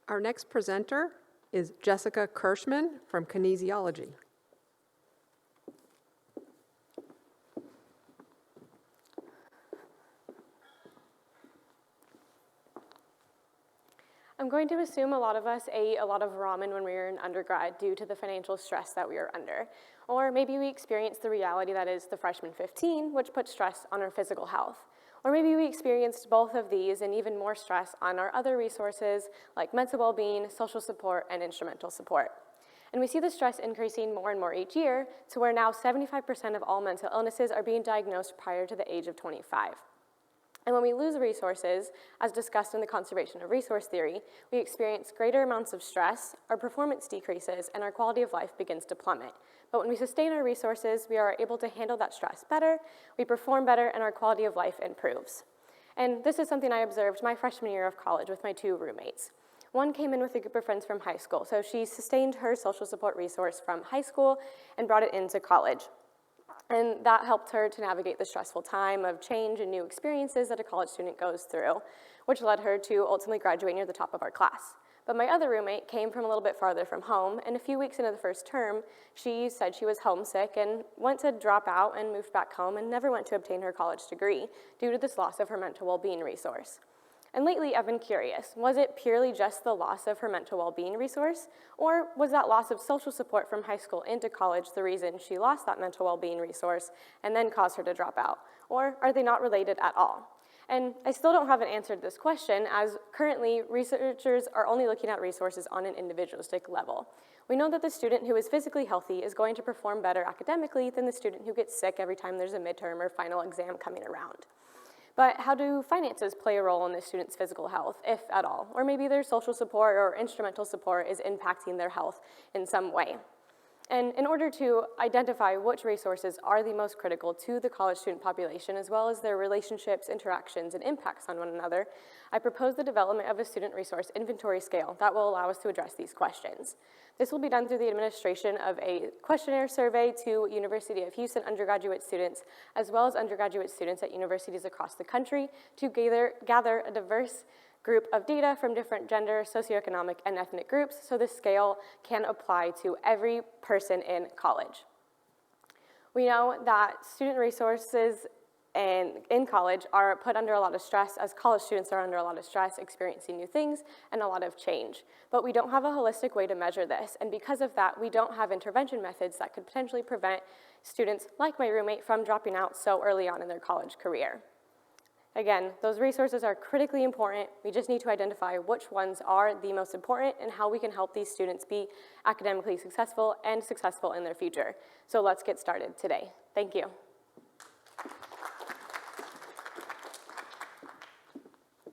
Our next presenter is Jessica Kirschmann from Kinesiology. I'm going to assume a lot of us ate a lot of ramen when we were in undergrad due to the financial stress that we were under. Or maybe we experienced the reality that is the freshman 15, which puts stress on our physical health. Or maybe we experienced both of these and even more stress on our other resources like mental well-being, social support, and instrumental support. And we see the stress increasing more and more each year to where now 75% of all mental illnesses are being diagnosed prior to the age of 25. And when we lose resources, as discussed in the conservation of resource theory, we experience greater amounts of stress, our performance decreases, and our quality of life begins to plummet. But when we sustain our resources, we are able to handle that stress better, we perform better, and our quality of life improves. And this is something I observed my freshman year of college with my two roommates. One came in with a group of friends from high school, so she sustained her social support resource from high school and brought it into college. And that helped her to navigate the stressful time of change and new experiences that a college student goes through, which led her to ultimately graduate near the top of our class. But my other roommate came from a little bit farther from home, and a few weeks into the first term, she said she was homesick and went to drop out and moved back home and never went to obtain her college degree due to this loss of her mental well-being resource. And lately, I've been curious, was it purely just the loss of her mental well-being resource, or was that loss of social support from high school into college the reason she lost that mental well-being resource and then caused her to drop out? Or are they not related at all? And I still don't have an answer to this question, as currently researchers are only looking at resources on an individualistic level. We know that the student who is physically healthy is going to perform better academically than the student who gets sick every time there's a midterm or final exam coming around. But how do finances play a role in the student's physical health, if at all? Or maybe their social support or instrumental support is impacting their health in some way. And in order to identify which resources are the most critical to the college student population, as well as their relationships, interactions, and impacts on one another, I propose the development of a student resource inventory scale that will allow us to address these questions. This will be done through the administration of a questionnaire survey to University of Houston undergraduate students, as well as undergraduate students at universities across the country to gather a diverse group of data from different gender, socioeconomic, and ethnic groups, so this scale can apply to every person in college. We know that student resources in college are put under a lot of stress, as college students are under a lot of stress, experiencing new things and a lot of change. But we don't have a holistic way to measure this, and because of that, we don't have intervention methods that could potentially prevent students like my roommate from dropping out so early on in their college career. Again, those resources are critically important. We just need to identify which ones are the most important and how we can help these students be academically successful and successful in their future. So let's get started today. Thank you.